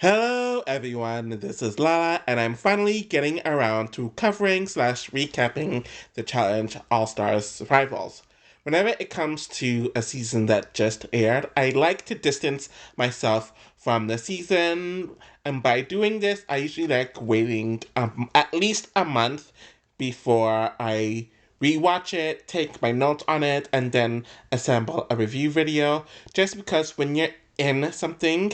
Hello everyone, this is Lala, and I'm finally getting around to covering slash recapping the Challenge All-Stars Survivals. Whenever it comes to a season that just aired, I like to distance myself from the season, and by doing this, I usually like waiting at least a month before I rewatch it, take my notes on it, and then assemble a review video, just because when you're in something,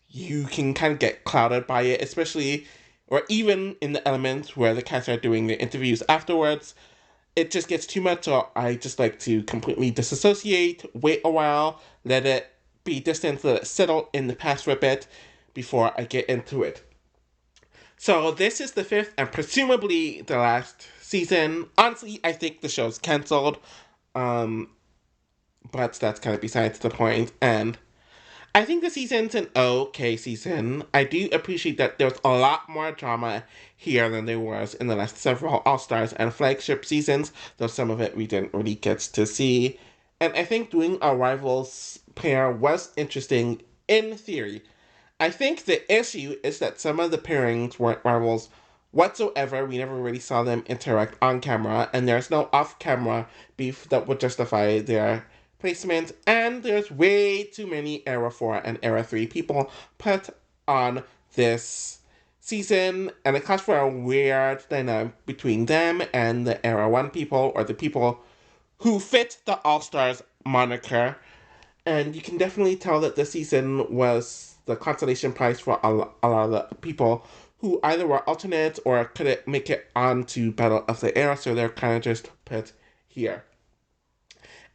you can kind of get clouded by it, especially, or even in the elements where the cast are doing the interviews afterwards. It just gets too much, so I just like to completely disassociate, wait a while, let it be distant, let it settle in the past for a bit before I get into it. So this is the fifth and presumably the last season. Honestly, I think the show's cancelled, um, but that's kind of besides the point. And I think the season's an okay season. I do appreciate that there's a lot more drama here than there was in the last several All Stars and flagship seasons, though some of it we didn't really get to see. And I think doing a rivals pair was interesting in theory. I think the issue is that some of the pairings weren't rivals whatsoever. We never really saw them interact on camera, and there's no off camera beef that would justify their placement. And there's way too many Era 4 and Era 3 people put on this season, and it calls for a weird dynamic between them and the Era 1 people, or the people who fit the All Stars moniker. And you can definitely tell that this season was the consolation prize for a lot of the people who either were alternates or couldn't make it onto Battle of the Era, so they're kind of just put here.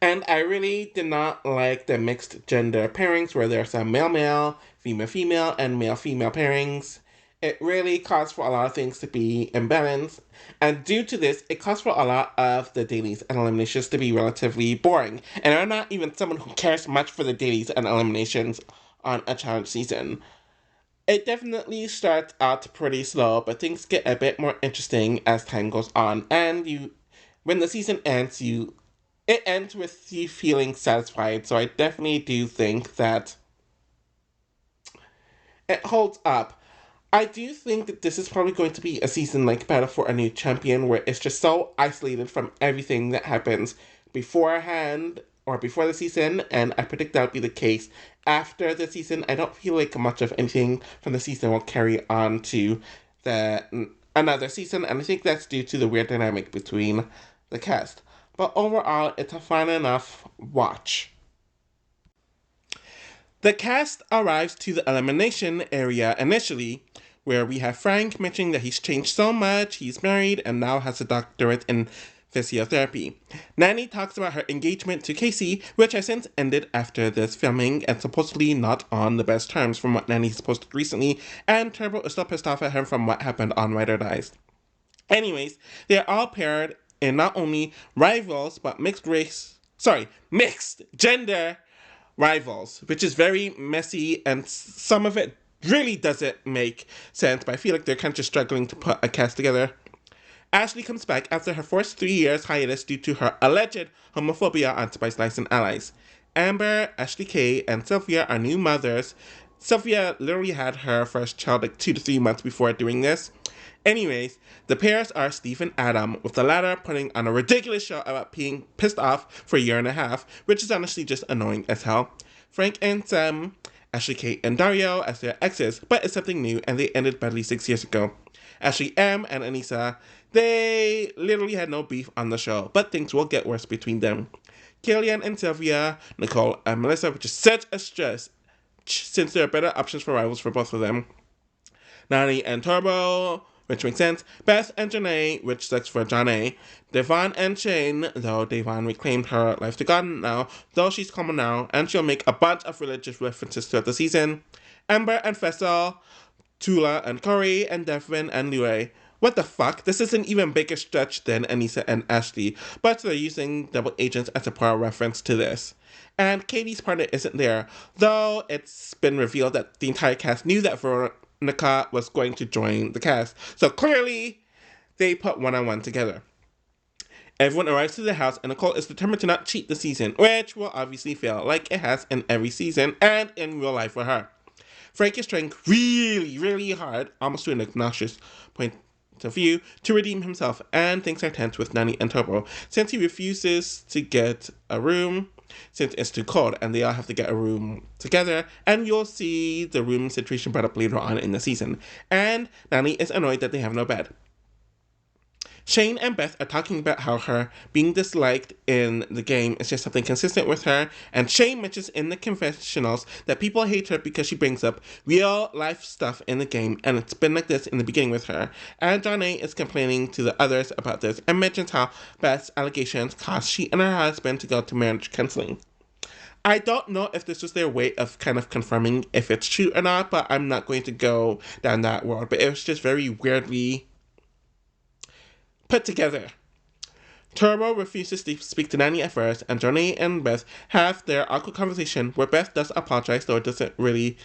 And I really did not like the mixed gender pairings where there's some male male, female female, and male female pairings. It really caused for a lot of things to be imbalanced, and due to this, it caused for a lot of the dailies and eliminations to be relatively boring. And I'm not even someone who cares much for the dailies and eliminations on a challenge season. It definitely starts out pretty slow, but things get a bit more interesting as time goes on, and when the season ends, it ends with you feeling satisfied. So I definitely do think that it holds up. I do think that this is probably going to be a season like Battle for a New Champion, where it's just so isolated from everything that happens beforehand or before the season, and I predict that'll be the case after the season. I don't feel like much of anything from the season will carry on to another season, and I think that's due to the weird dynamic between the cast. But overall, it's a fun enough watch. The cast arrives to the elimination area initially, where we have Frank mentioning that he's changed so much, he's married, and now has a doctorate in physiotherapy. Nanny talks about her engagement to Casey, which has since ended after this filming and supposedly not on the best terms from what Nanny's posted recently, and Turbo is still pissed off at him from what happened on Ride or Dies. Anyways, they're all paired in not only rivals, but mixed gender rivals, which is very messy, and some of it really doesn't make sense, but I feel like they're kind of just struggling to put a cast together. Ashley comes back after her first 3 years hiatus due to her alleged homophobia on Spice Lights and Allies. Amber, Ashley Kay, and Sylvia are new mothers. Sylvia literally had her first child like 2 to 3 months before doing this. Anyways, the pairs are Steve and Adam, with the latter putting on a ridiculous show about being pissed off for a year and a half, which is honestly just annoying as hell. Frank and Sam, Ashley Kate and Dario as their exes, but it's something new and they ended badly 6 years ago. Ashley M and Anissa, they literally had no beef on the show, but things will get worse between them. Killian and Sylvia, Nicole and Melissa, which is such a stress, since there are better options for rivals for both of them. Nani and Turbo, which makes sense. Beth and Janae, which sucks for Janae. Devon and Shane, though Devon reclaimed her life to God now, though she's common now, and she'll make a bunch of religious references throughout the season. Amber and Fessel, Tula and Corey, and Devin and Liu. What the fuck? This is an even bigger stretch than Anissa and Ashley, but they're using double agents as a prior reference to this. And Katie's partner isn't there, though it's been revealed that the entire cast knew that Veronica was going to join the cast, so clearly they put one-on-one together. Everyone arrives to the house, and Nicole is determined to not cheat the season, which will obviously fail, like it has in every season and in real life for her. Frank is trying really, really hard, almost to an obnoxious point of view, to redeem himself, and things are tense with Nani and Turbo, since he refuses to get a room since it's too cold, and they all have to get a room together, and you'll see the room situation brought up later on in the season. And Nani is annoyed that they have no bed. Shane and Beth are talking about how her being disliked in the game is just something consistent with her, and Shane mentions in the confessionals that people hate her because she brings up real life stuff in the game, and it's been like this in the beginning with her. And Johnny is complaining to the others about this and mentions how Beth's allegations caused she and her husband to go to marriage counseling. I don't know if this was their way of kind of confirming if it's true or not, but I'm not going to go down that road. But it was just very weirdly put together. Turbo refuses to speak to Nani at first, and Johnny and Beth have their awkward conversation where Beth does apologize, though it doesn't really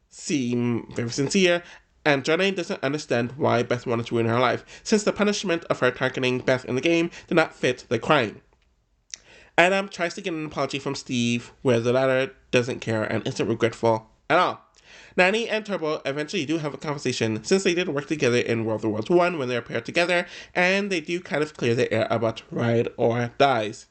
seem very sincere, and Johnny doesn't understand why Beth wanted to ruin her life, since the punishment of her targeting Beth in the game did not fit the crime. Adam tries to get an apology from Steve, where the latter doesn't care and isn't regretful at all. Nani and Turbo eventually do have a conversation, since they did work together in World of Wars 1 when they were paired together, and they do kind of clear the air about ride or dies.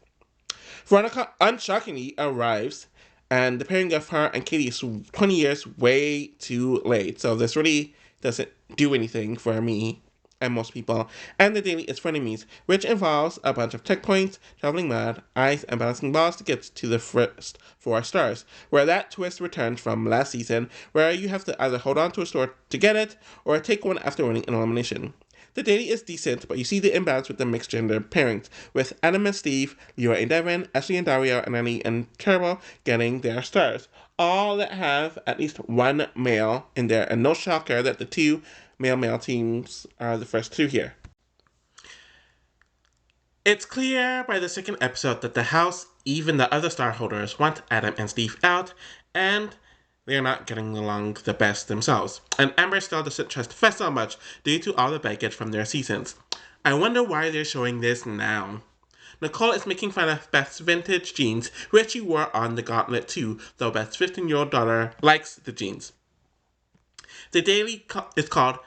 Veronica unshockingly arrives, and the pairing of her and Katie is 20 years way too late, so this really doesn't do anything for me and most people. And the daily is frenemies, which involves a bunch of checkpoints, traveling mad, ice, and balancing balls to get to the first 4 stars, where that twist returns from last season, where you have to either hold on to a star to get it, or take one after winning an elimination. The daily is decent, but you see the imbalance with the mixed gender pairings, with Adam and Steve, Leroy and Devin, Ashley and Dario, and Annie and Turbo getting their stars, all that have at least one male in there, and no shocker that the 2 male teams are the first 2 here. It's clear by the second episode that the house, even the other star holders, want Adam and Steve out, and they're not getting along the best themselves. And Amber still doesn't trust Fessel much due to all the baggage from their seasons. I wonder why they're showing this now. Nicole is making fun of Beth's vintage jeans, which she wore on the gauntlet too, though Beth's 15-year-old daughter likes the jeans. The daily is called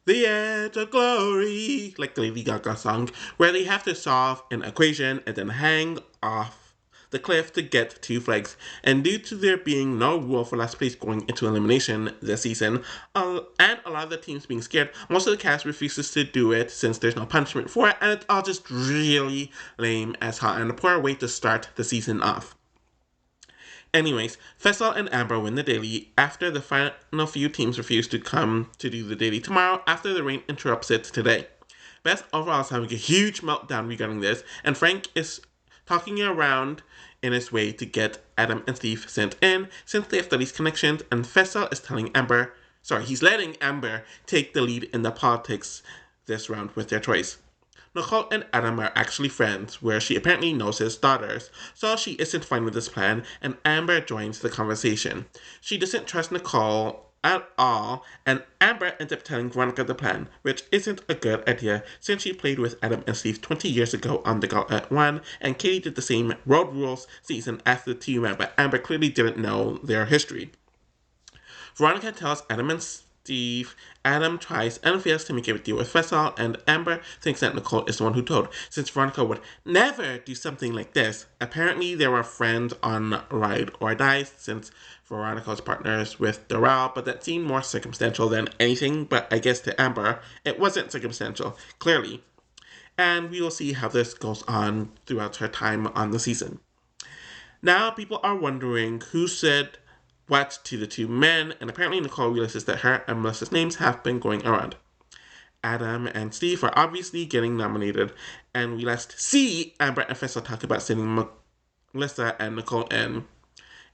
The Edge of Glory, like the Lady Gaga song, where they have to solve an equation and then hang off the cliff to get 2 flags. And due to there being no rule for last place going into elimination this season, and a lot of the teams being scared, most of the cast refuses to do it since there's no punishment for it, and it's all just really lame as hell and a poor way to start the season off. Anyways, Fessel and Amber win the daily after the final few teams refuse to come to do the daily tomorrow after the rain interrupts it today. Beth overall is having a huge meltdown regarding this, and Frank is talking around in his way to get Adam and Steve sent in since they have studies connections, and Fessel is he's letting Amber take the lead in the politics this round with their choice. Nicole and Adam are actually friends, where she apparently knows his daughters, so she isn't fine with this plan, and Amber joins the conversation. She doesn't trust Nicole at all, and Amber ends up telling Veronica the plan, which isn't a good idea since she played with Adam and Steve 20 years ago on the Gauntlet 1, and Katie did the same Road Rules season as the 2 men, but Amber clearly didn't know their history. Veronica tells Adam and Steve. Adam tries and fails to make a deal with Fessel, and Amber thinks that Nicole is the one who told, since Veronica would never do something like this. Apparently, they were friends on Ride or Die, since Veronica's partners with Doral, but that seemed more circumstantial than anything, but I guess to Amber, it wasn't circumstantial, clearly. And we will see how this goes on throughout her time on the season. Now, people are wondering who said what to the 2 men, and apparently Nicole realizes that her and Melissa's names have been going around. Adam and Steve are obviously getting nominated, and we last see Amber and Fessel talk about sending Melissa and Nicole in,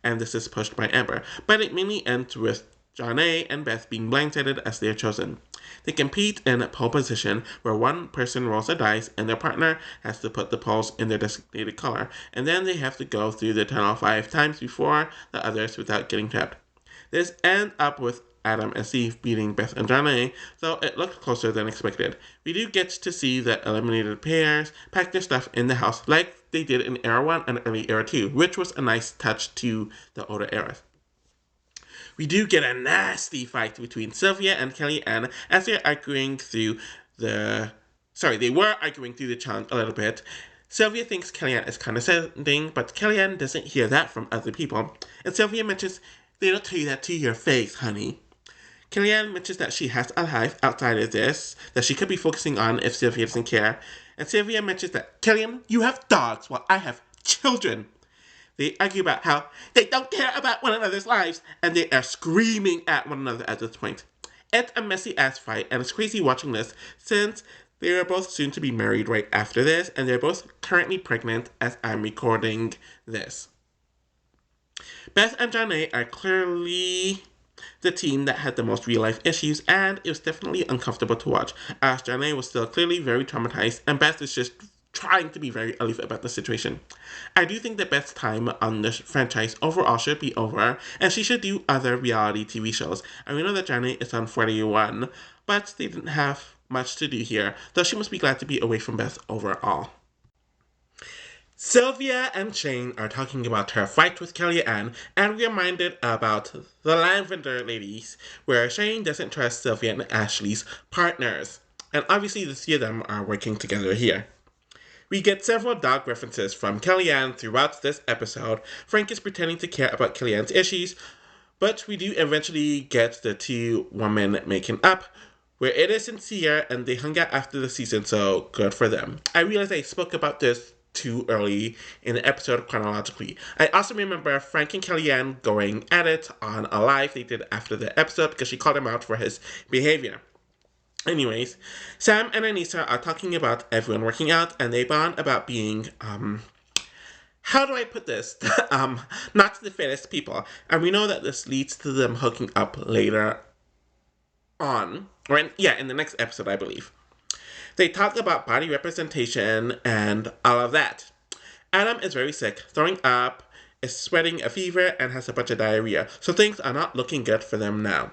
and this is pushed by Amber, but it mainly ends with Johnny and Beth being blindsided as they are chosen. They compete in pole position, where one person rolls a dice and their partner has to put the poles in their designated color, and then they have to go through the tunnel 5 times before the others without getting trapped. This ends up with Adam and Steve beating Beth and Johnny, though it looked closer than expected. We do get to see the eliminated pairs pack their stuff in the house like they did in Era 1 and early Era 2, which was a nice touch to the older eras. we do get a nasty fight between Sylvia and Kellyanne as they're arguing through the. Sorry, they were arguing through the challenge a little bit. Sylvia thinks Kellyanne is condescending, but Kellyanne doesn't hear that from other people. And Sylvia mentions, they don't tell you that to your face, honey. Kellyanne mentions that she has a life outside of this that she could be focusing on if Sylvia doesn't care. And Sylvia mentions that, Kellyanne, you have dogs while I have children. They argue about how they don't care about one another's lives, and they are screaming at one another at this point. It's a messy ass fight, and it's crazy watching this since they are both soon to be married right after this, and they're both currently pregnant as I'm recording this. Beth and Janae are clearly the team that had the most real life issues, and it was definitely uncomfortable to watch, as Janae was still clearly very traumatized, and Beth is just trying to be very aloof about the situation. I do think that Beth's time on the franchise overall should be over, and she should do other reality TV shows. And we know that Janae is on 41, but they didn't have much to do here, though she must be glad to be away from Beth overall. Sylvia and Shane are talking about her fight with Kellyanne, and we're reminded about the Lavender Ladies, where Shane doesn't trust Sylvia and Ashley's partners. And obviously the three of them are working together here. We get several dog references from Kellyanne throughout this episode. Frank is pretending to care about Kellyanne's issues, but we do eventually get the two women making up, where it is sincere and they hung out after the season, so good for them. I realize I spoke about this too early in the episode chronologically. I also remember Frank and Kellyanne going at it on a live they did after the episode because she called him out for his behavior. Anyways, Sam and Anissa are talking about everyone working out, and they bond about being, how do I put this? Not the fittest people. And we know that this leads to them hooking up later on. Or in the next episode, I believe. They talk about body representation and all of that. Adam is very sick, throwing up, is sweating a fever, and has a bunch of diarrhea. So things are not looking good for them now.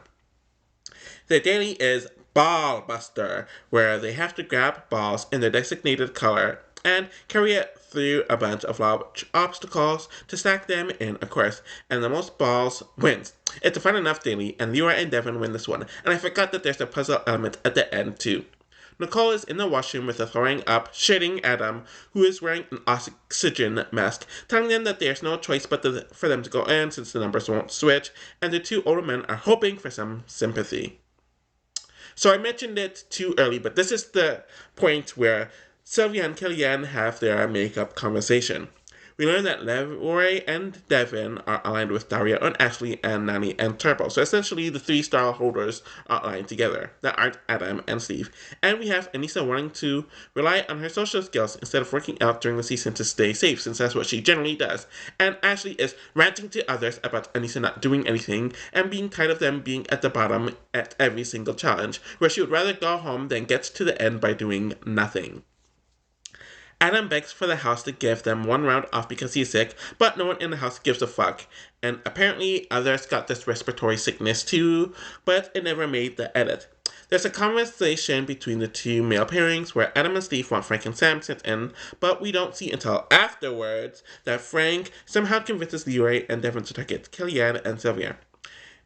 The daily is Ball Buster, where they have to grab balls in their designated color and carry it through a bunch of large obstacles to stack them in a course, and the most balls wins. It's a fun enough daily, and Leora and Devin win this one, and I forgot that there's a puzzle element at the end too. Nicole is in the washroom with a throwing up, shitting Adam, who is wearing an oxygen mask, telling them that there's no choice but for them to go in since the numbers won't switch, and the two older men are hoping for some sympathy. So I mentioned it too early, but this is the point where Sylvia and Kellyanne have their makeup conversation. We learn that Leroy and Devin are aligned with Daria and Ashley and Nani and Turbo. So essentially the 3-star holders are aligned together that aren't Adam and Steve. And we have Anissa wanting to rely on her social skills instead of working out during the season to stay safe, since that's what she generally does. And Ashley is ranting to others about Anissa not doing anything and being tired of them being at the bottom at every single challenge, where she would rather go home than get to the end by doing nothing. Adam begs for the house to give them one round off because he's sick, but no one in the house gives a fuck. And apparently others got this respiratory sickness too, but it never made the edit. There's a conversation between the two male pairings where Adam and Steve want Frank and Sam sent in, but we don't see until afterwards that Frank somehow convinces Leroy and Devin to target Kellyanne and Sylvia.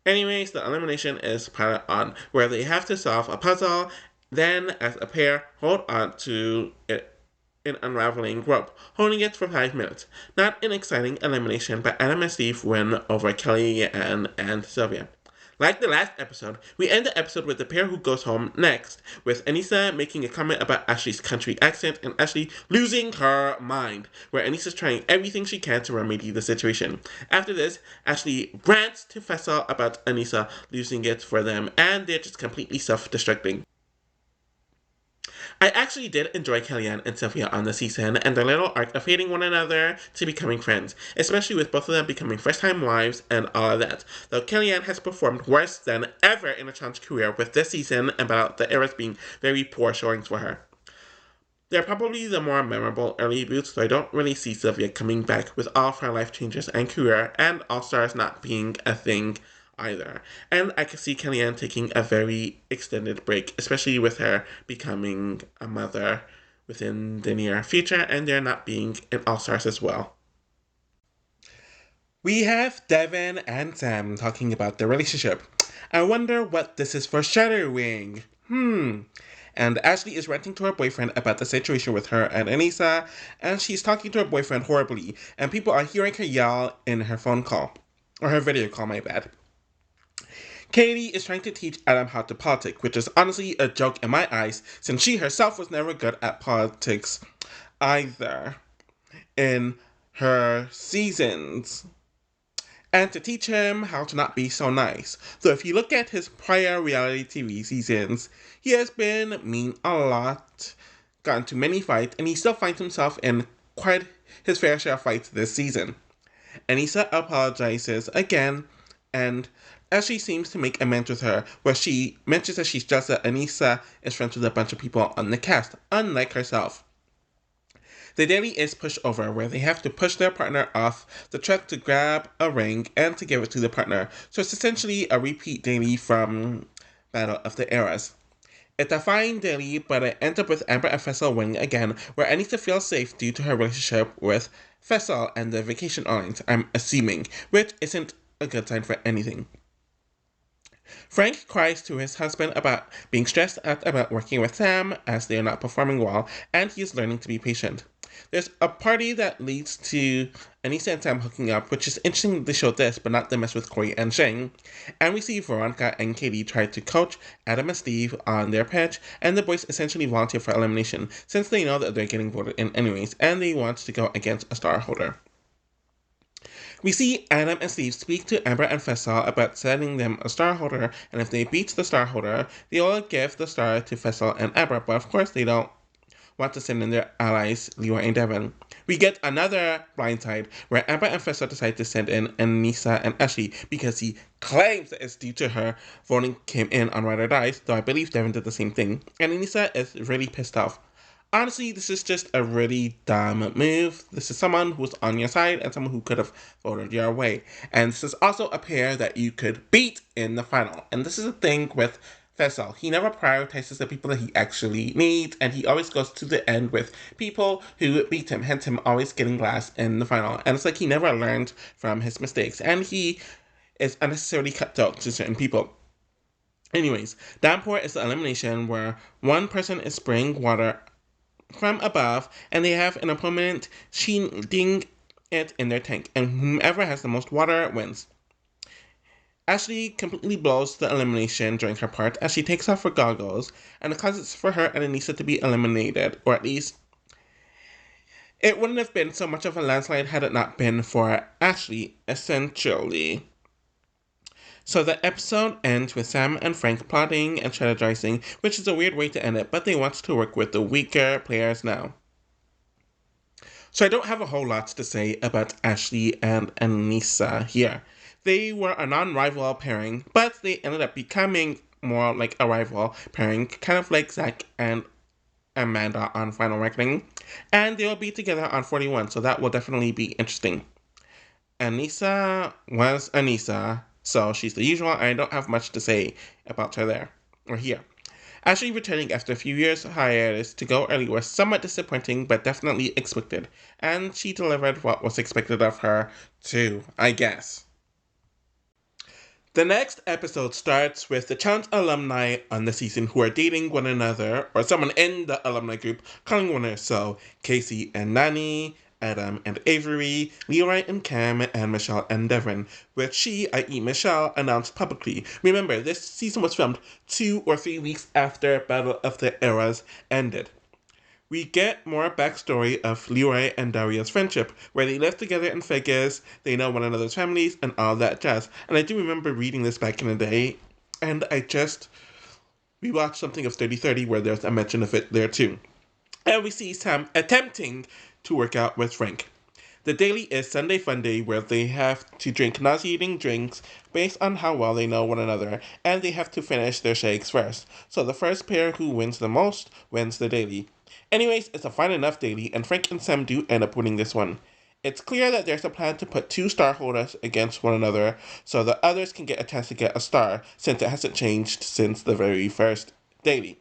Anyways, the elimination is pilot on, where they have to solve a puzzle, then as a pair hold on to it in unraveling rope, holding it for 5 minutes. Not an exciting elimination, but Adam and Steve win over Kellyanne and Sylvia. Like the last episode, we end the episode with the pair who goes home next, with Anissa making a comment about Ashley's country accent and Ashley losing her mind, where Anissa's trying everything she can to remedy the situation. After this, Ashley rants to Fessel about Anissa losing it for them, and they're just completely self-destructing. I actually did enjoy Kellyanne and Sylvia on the season, and their little arc of hating one another to becoming friends, especially with both of them becoming first-time wives and all of that. Though Kellyanne has performed worse than ever in a challenge career with this season, and about the eras being very poor showings for her. They're probably the more memorable early boots, so I don't really see Sylvia coming back with all of her life changes and career, and All-Stars not being a thing either. And I could see Kellyanne taking a very extended break, especially with her becoming a mother within the near future, and there not being an All-Stars as well. We have Devin and Sam talking about their relationship. I wonder what this is foreshadowing. And Ashley is ranting to her boyfriend about the situation with her and Anissa, and she's talking to her boyfriend horribly, and people are hearing her yell in her phone call. Or her video call, my bad. Katie is trying to teach Adam how to politic, which is honestly a joke in my eyes, since she herself was never good at politics either in her seasons. And to teach him how to not be so nice. So if you look at his prior reality TV seasons, he has been mean a lot, gotten into many fights, and he still finds himself in quite his fair share of fights this season. Anissa apologizes again, and as she seems to make amends with her, where she mentions that she's just that Anissa is friends with a bunch of people on the cast, unlike herself. The daily is pushover, where they have to push their partner off the truck to grab a ring and to give it to the partner. So it's essentially a repeat daily from Battle of the Eras. It's a fine daily, but it ends up with Amber and Fessel winning again, where Anissa feels safe due to her relationship with Fessel and the vacation islands, I'm assuming, which isn't a good sign for anything. Frank cries to his husband about being stressed out about working with Sam as they are not performing well, and he is learning to be patient. There's a party that leads to Anissa and Sam hooking up, which is interesting they show this, but not the mess with Corey and Shane. And we see Veronica and Katie try to coach Adam and Steve on their pitch, and the boys essentially volunteer for elimination, since they know that they're getting voted in anyways, and they want to go against a star holder. We see Adam and Steve speak to Amber and Fessel about sending them a star holder, and if they beat the star holder, they will give the star to Fessel and Amber, but of course they don't want to send in their allies, Leroy and Devin. We get another blindside where Amber and Fessel decide to send in Anissa and Ashley because he claims that it's due to her voting came in on Ride or Dies, though I believe Devin did the same thing, and Anissa is really pissed off. Honestly, this is just a really dumb move. This is someone who's on your side and someone who could have voted your way. And this is also a pair that you could beat in the final. And this is the thing with Fessel. He never prioritizes the people that he actually needs, and he always goes to the end with people who beat him, hence him always getting last in the final. And it's like he never learned from his mistakes, and he is unnecessarily cutthroat to certain people. Anyways, downpour is the elimination where one person is spraying water from above, and they have an opponent shooting it in their tank, and whomever has the most water wins. Ashley completely blows the elimination during her part as she takes off her goggles, and it causes for her and Anissa to be eliminated, or at least it wouldn't have been so much of a landslide had it not been for Ashley, essentially. So the episode ends with Sam and Frank plotting and strategizing, which is a weird way to end it, but they want to work with the weaker players now. So I don't have a whole lot to say about Ashley and Anissa here. They were a non-rival pairing, but they ended up becoming more like a rival pairing, kind of like Zach and Amanda on Final Reckoning. And they will be together on 41, so that will definitely be interesting. Anissa was Anissa, so she's the usual. I don't have much to say about her there, or here. Ashley returning after a few years hiatus to go early was somewhat disappointing, but definitely expected. And she delivered what was expected of her, too, I guess. The next episode starts with the challenge alumni on the season who are dating one another, or someone in the alumni group calling one another. So, Casey and Nani, Adam and Avery, Leroy and Cam, and Michelle and Devin, which she, i.e. Michelle, announced publicly. Remember, this season was filmed 2 or 3 weeks after Battle of the Eras ended. We get more backstory of Leroy and Daria's friendship, where they live together in Vegas, they know one another's families, and all that jazz. And I do remember reading this back in the day, and we watched something of 30/30 where there's a mention of it there too. And we see Sam attempting to work out with Frank. The daily is Sunday Fun Day, where they have to drink nauseating drinks based on how well they know one another, and they have to finish their shakes first. So the first pair who wins the most wins the daily. Anyways, it's a fine enough daily, and Frank and Sam do end up winning this one. It's clear that there's a plan to put 2 star holders against one another, so the others can get a chance to get a star, since it hasn't changed since the very first daily.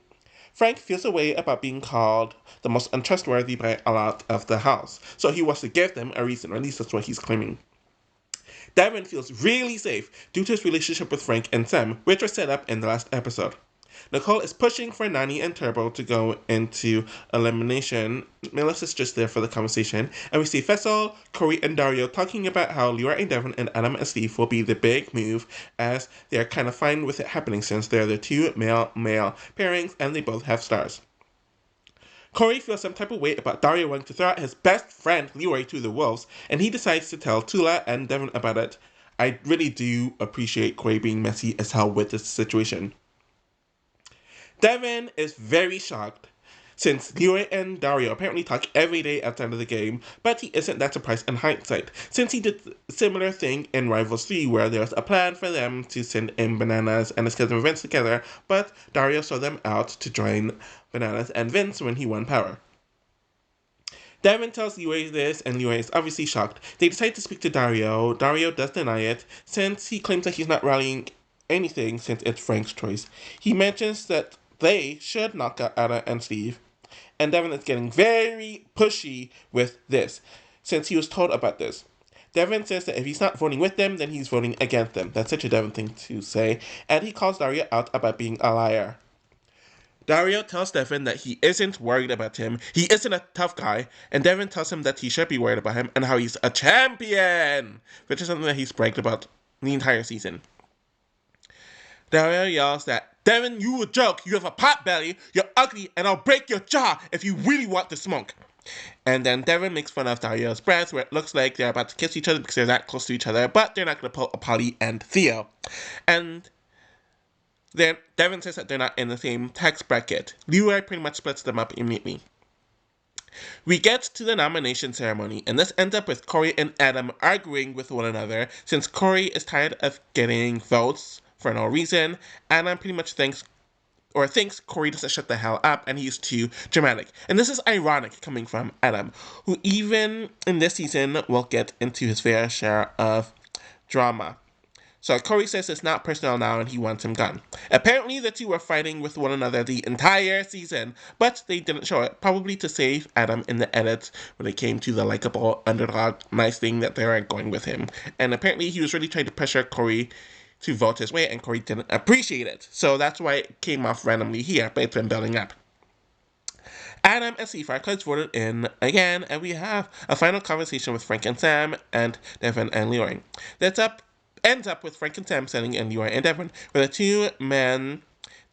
Frank feels a way about being called the most untrustworthy by a lot of the house, so he wants to give them a reason, or at least that's what he's claiming. Devin feels really safe due to his relationship with Frank and Sam, which was set up in the last episode. Nicole is pushing for Nani and Turbo to go into elimination. Melissa's just there for the conversation, and we see Fessel, Corey, and Dario talking about how Leroy and Devin and Adam and Steve will be the big move, as they're kind of fine with it happening since they're the two male pairings and they both have stars. Corey feels some type of way about Dario wanting to throw out his best friend Leroy to the wolves, and he decides to tell Tula and Devin about it. I really do appreciate Corey being messy as hell with this situation. Devin is very shocked since Leroy and Dario apparently talk every day outside of the game, but he isn't that surprised in hindsight, since he did a similar thing in Rivals 3 where there was a plan for them to send in Bananas and a schedule of events together, but Dario saw them out to join Bananas and Vince when he won power. Devin tells Leroy this, and Leroy is obviously shocked. They decide to speak to Dario. Dario does deny it, since he claims that he's not rallying anything since it's Frank's choice. He mentions that they should knock out Anna and Steve, and Devin is getting very pushy with this, since he was told about this. Devin says that if he's not voting with them, then he's voting against them. That's such a Devin thing to say, and he calls Dario out about being a liar. Dario tells Devin that he isn't worried about him, he isn't a tough guy, and Devin tells him that he should be worried about him and how he's a champion, which is something that he's bragged about the entire season. Dario yells that, Devin, you a joke, you have a pot belly, you're ugly, and I'll break your jaw if you really want to smoke. And then Devin makes fun of Dario's breath, where it looks like they're about to kiss each other because they're that close to each other, but they're not going to pull a Polly and Theo. And then Devin says that they're not in the same tax bracket. Leroy pretty much splits them up immediately. We get to the nomination ceremony, and this ends up with Corey and Adam arguing with one another, since Corey is tired of getting votes for no reason. Adam pretty much thinks Corey doesn't shut the hell up and he's too dramatic. And this is ironic coming from Adam, who even in this season will get into his fair share of drama. So Corey says it's not personal now and he wants him gone. Apparently the two were fighting with one another the entire season, but they didn't show it, probably to save Adam in the edits when it came to the likable underdog nice thing that they were going with him. And apparently he was really trying to pressure Corey to vote his way, and Corey didn't appreciate it. So that's why it came off randomly here, but it's been building up. Adam and Steve are voted in again, and we have a final conversation with Frank and Sam, and Devin and Leroy. Ends up with Frank and Sam sending in Leroy and Devin, where the two-man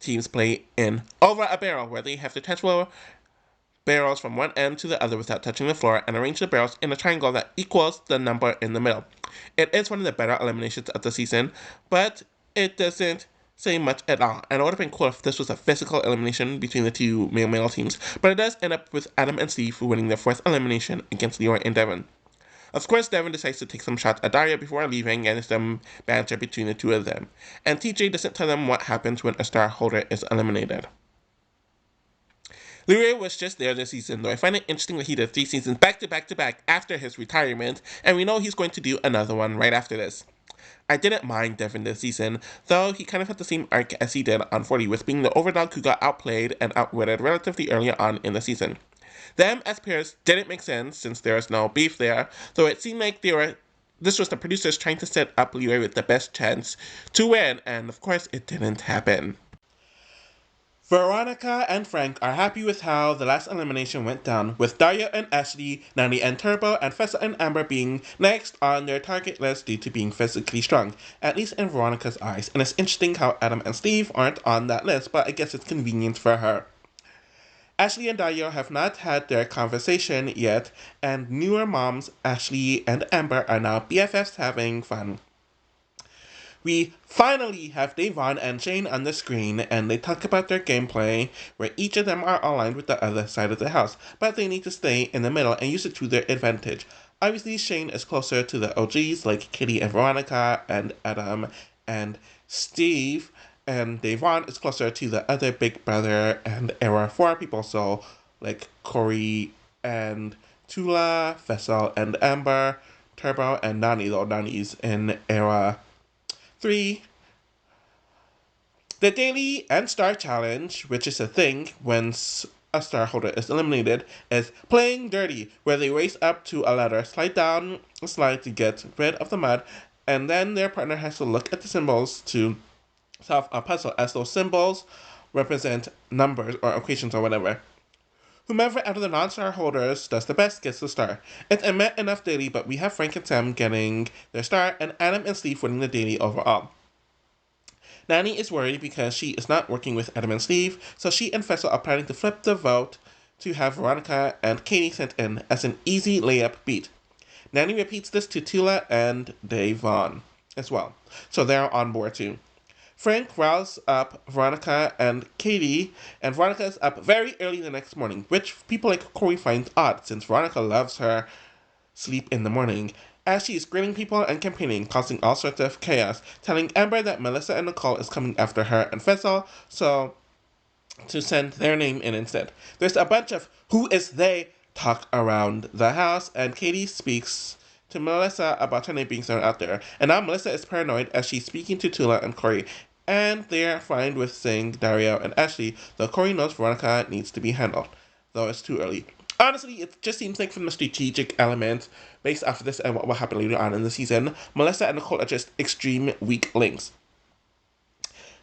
teams play in over a barrel, where they have to transfer barrels from one end to the other without touching the floor and arrange the barrels in a triangle that equals the number in the middle. It is one of the better eliminations of the season, but it doesn't say much at all, and it would have been cool if this was a physical elimination between the two male teams, but it does end up with Adam and Steve winning their fourth elimination against Leroy and Devin. Of course, Devin decides to take some shots at Dario before leaving, and there's some banter between the two of them. And TJ doesn't tell them what happens when a star holder is eliminated. Leroy was just there this season, though I find it interesting that he did 3 seasons back to back to back after his retirement, and we know he's going to do another one right after this. I didn't mind Devin this season, though he kind of had the same arc as he did on 40, with being the overdog who got outplayed and outwitted relatively earlier on in the season. Them as pairs didn't make sense since there was no beef there, though it seemed like this was the producers trying to set up Leroy with the best chance to win, and of course it didn't happen. Veronica and Frank are happy with how the last elimination went down, with Daria and Ashley, Nani and Turbo, and Fessa and Amber being next on their target list due to being physically strong, at least in Veronica's eyes. And it's interesting how Adam and Steve aren't on that list, but I guess it's convenient for her. Ashley and Dario have not had their conversation yet, and newer moms Ashley and Amber are now BFFs having fun. We finally have Devon and Shane on the screen, and they talk about their gameplay, where each of them are aligned with the other side of the house, but they need to stay in the middle and use it to their advantage. Obviously, Shane is closer to the OGs like Kitty and Veronica and Adam and Steve, and Devon is closer to the other Big Brother and Era 4 people, so like Corey and Tula, Fessel and Amber, Turbo and Nani, though Nani's in Era 3. The Daily and Star Challenge, which is a thing when a star holder is eliminated, is playing dirty, where they race up to a ladder, slide down a slide to get rid of the mud, and then their partner has to look at the symbols to solve a puzzle, as those symbols represent numbers or equations or whatever. Whomever out of the non-star holders does the best gets the star. It's a met enough daily, but we have Frank and Sam getting their star, and Adam and Steve winning the daily overall. Nanny is worried because she is not working with Adam and Steve, so she and Fessel are planning to flip the vote to have Veronica and Katie sent in as an easy layup beat. Nanny repeats this to Tula and Davon as well, so they're on board too. Frank riles up Veronica and Katie, and Veronica is up very early the next morning, which people like Corey find odd since Veronica loves her sleep in the morning, as she is grilling people and campaigning, causing all sorts of chaos, telling Amber that Melissa and Nicole is coming after her and Fessel, so to send their name in instead. There's a bunch of who is they talk around the house, and Katie speaks to Melissa about her name being thrown out there, and now Melissa is paranoid as she's speaking to Tula and Corey, and they're fine with saying Dario and Ashley, though Corey knows Veronica needs to be handled, though it's too early. Honestly, it just seems like from the strategic element, based off of this and what will happen later on in the season, Melissa and Nicole are just extreme weak links.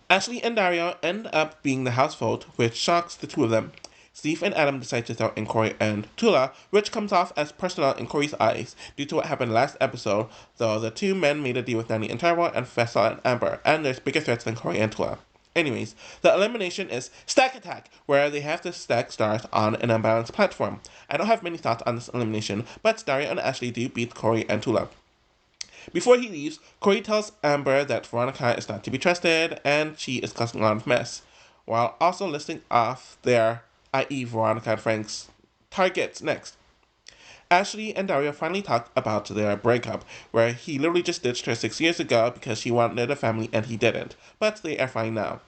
Ashley and Dario end up being the house vote, which shocks the two of them. Steve and Adam decide to throw in Corey and Tula, which comes off as personal in Corey's eyes due to what happened last episode, though the two men made a deal with Nanny and Tyrell and Fessel and Amber, and there's bigger threats than Corey and Tula. Anyways, the elimination is Stack Attack, where they have to stack stars on an unbalanced platform. I don't have many thoughts on this elimination, but Dario and Ashley do beat Corey and Tula. Before he leaves, Corey tells Amber that Veronica is not to be trusted, and she is causing a lot of mess, while also listing off their, i.e. Veronica and Frank's, targets next. Ashley and Dario finally talk about their breakup, where he literally just ditched her 6 years ago because she wanted a family and he didn't, but they are fine now.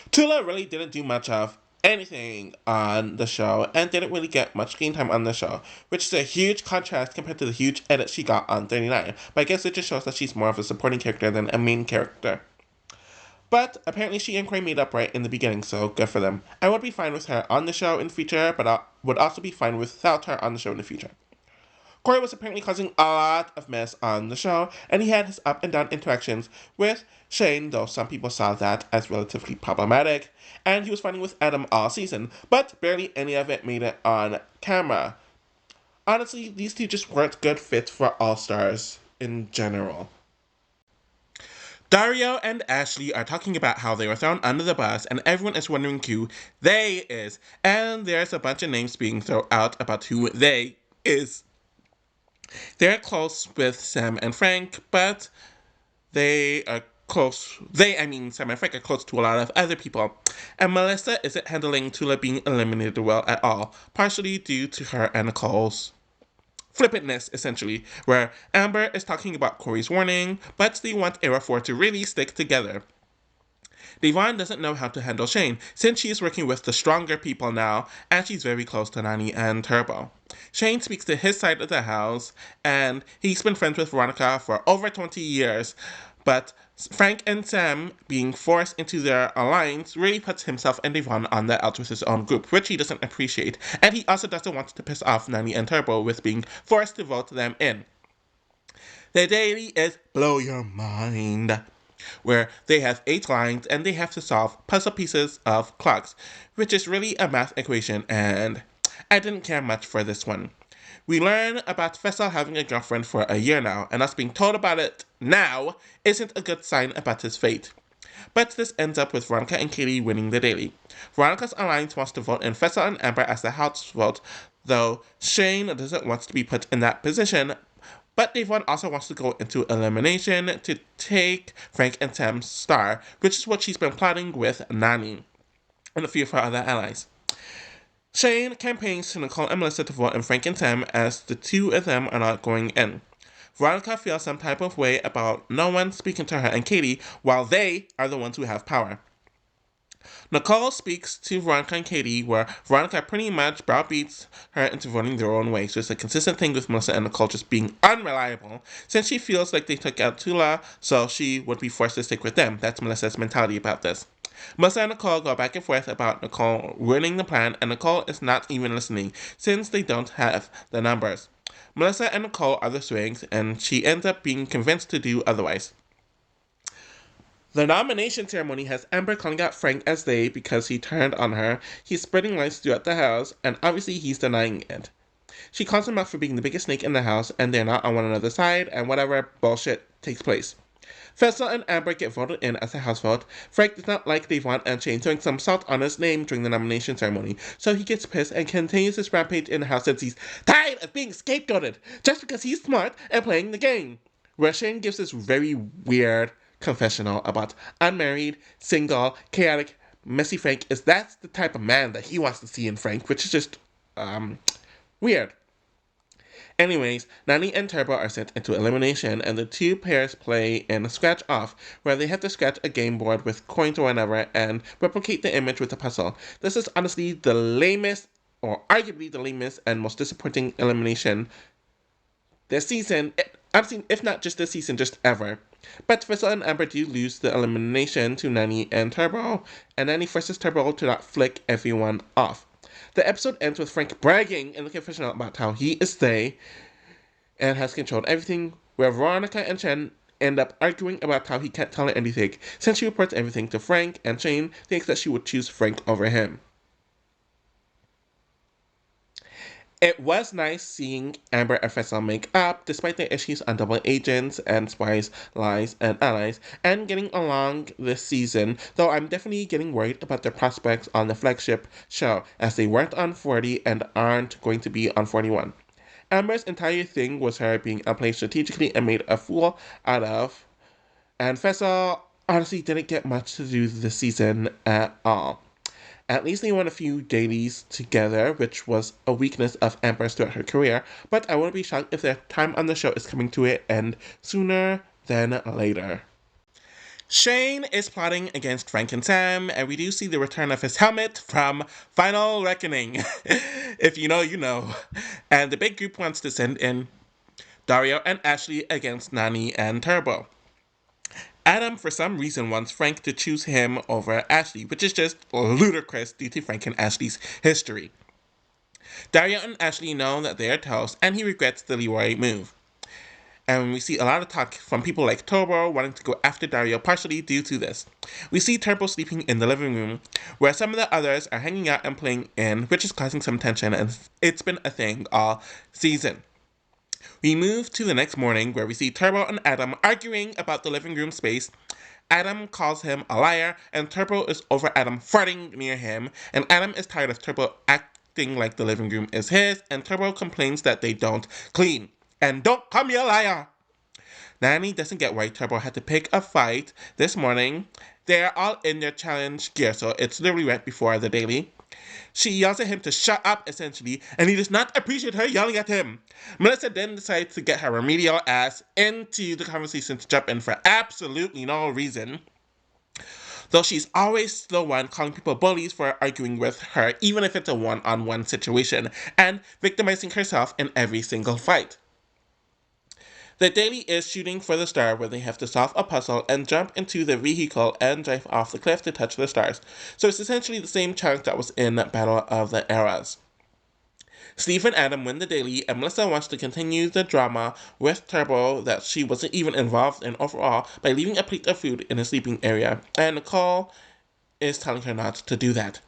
Tula really didn't do much of anything on the show and didn't really get much screen time on the show, which is a huge contrast compared to the huge edit she got on 39, but I guess it just shows that she's more of a supporting character than a main character. But apparently she and Corey made up right in the beginning, so good for them. I would be fine with her on the show in future, but I would also be fine without her on the show in the future. Corey was apparently causing a lot of mess on the show, and he had his up and down interactions with Shane, though some people saw that as relatively problematic, and he was fighting with Adam all season, but barely any of it made it on camera. Honestly, these two just weren't good fits for All-Stars in general. Dario and Ashley are talking about how they were thrown under the bus and everyone is wondering who they is. And there's a bunch of names being thrown out about who they is. They're close with Sam and Frank, but Sam and Frank are close to a lot of other people. And Melissa isn't handling Tula being eliminated well at all, partially due to her and Nicole's flippantness, essentially, where Amber is talking about Corey's warning, but they want Era 4 to really stick together. Devon doesn't know how to handle Shane, since she is working with the stronger people now, and she's very close to Nani and Turbo. Shane speaks to his side of the house, and he's been friends with Veronica for over 20 years, but Frank and Sam being forced into their alliance really puts himself and Devon on the outs with his own group, which he doesn't appreciate, and he also doesn't want to piss off Nani and Turbo with being forced to vote them in. The daily is Blow Your Mind, where they have 8 lines and they have to solve puzzle pieces of clocks, which is really a math equation, and I didn't care much for this one. We learn about Fessel having a girlfriend for a year now, and us being told about it now isn't a good sign about his fate. But this ends up with Veronica and Katie winning the daily. Veronica's alliance wants to vote in Fessel and Amber as the house vote, though Shane doesn't want to be put in that position, but Devon also wants to go into elimination to take Frank and Sam's star, which is what she's been plotting with Nani and a few of her other allies. Shane campaigns to Nicole and Melissa to vote in Frank and Sam as the two of them are not going in. Veronica feels some type of way about no one speaking to her and Katie, while they are the ones who have power. Nicole speaks to Veronica and Katie, where Veronica pretty much browbeats her into voting their own way. So it's a consistent thing with Melissa and Nicole just being unreliable, since she feels like they took out Tula, so she would be forced to stick with them. That's Melissa's mentality about this. Melissa and Nicole go back and forth about Nicole ruining the plan, and Nicole is not even listening, since they don't have the numbers. Melissa and Nicole are the swings, and she ends up being convinced to do otherwise. The nomination ceremony has Amber calling out Frank as they because he turned on her. He's spreading lies throughout the house, and obviously he's denying it. She calls him out for being the biggest snake in the house, and they're not on one another's side, and whatever bullshit takes place. Fessel and Amber get voted in as a house vote. Frank does not like Devon and Shane throwing some salt on his name during the nomination ceremony, so he gets pissed and continues his rampage in the house since he's tired of being scapegoated just because he's smart and playing the game. Where Shane gives this very weird confessional about unmarried, single, chaotic, messy Frank is that's the type of man that he wants to see in Frank, which is just weird. Anyways, Nani and Turbo are sent into elimination, and the two pairs play in Scratch Off, where they have to scratch a game board with coins or whatever and replicate the image with a puzzle. This is honestly the lamest, or arguably the lamest and most disappointing elimination this season, honestly, if not just this season, just ever. But Fissel and Amber do lose the elimination to Nani and Turbo, and Nani forces Turbo to not flick everyone off. The episode ends with Frank bragging in the confessional about how he is they and has controlled everything, where Veronica and Chen end up arguing about how he can't tell her anything, since she reports everything to Frank, and Shane thinks that she would choose Frank over him. It was nice seeing Amber and Fessel make up, despite their issues on double agents and spies, lies, and allies, and getting along this season, though I'm definitely getting worried about their prospects on the flagship show, as they weren't on 40 and aren't going to be on 41. Amber's entire thing was her being outplayed strategically and made a fool out of, and Fessel honestly didn't get much to do this season at all. At least they won a few dailies together, which was a weakness of Amber's throughout her career, but I wouldn't be shocked if their time on the show is coming to an end sooner than later. Shane is plotting against Frank and Sam, and we do see the return of his helmet from Final Reckoning. If you know, you know. And the big group wants to send in Dario and Ashley against Nani and Turbo. Adam, for some reason, wants Frank to choose him over Ashley, which is just ludicrous due to Frank and Ashley's history. Dario and Ashley know that they are toast, and he regrets the Leroy move. And we see a lot of talk from people like Turbo wanting to go after Dario partially due to this. We see Turbo sleeping in the living room, where some of the others are hanging out and playing in, which is causing some tension, and it's been a thing all season. We move to the next morning, where we see Turbo and Adam arguing about the living room space. Adam calls him a liar, and Turbo is over Adam farting near him, and Adam is tired of Turbo acting like the living room is his, and Turbo complains that they don't clean. And don't call me a liar! Nani doesn't get why Turbo had to pick a fight this morning. They're all in their challenge gear, so it's literally right before the daily. She yells at him to shut up, essentially, and he does not appreciate her yelling at him. Melissa then decides to get her remedial ass into the conversation to jump in for absolutely no reason. Though she's always the one calling people bullies for arguing with her, even if it's a one-on-one situation, and victimizing herself in every single fight. The daily is shooting for the star, where they have to solve a puzzle and jump into the vehicle and drive off the cliff to touch the stars. So it's essentially the same challenge that was in Battle of the Eras. Steve and Adam win the daily, and Melissa wants to continue the drama with Turbo that she wasn't even involved in overall by leaving a plate of food in the sleeping area, and Nicole is telling her not to do that.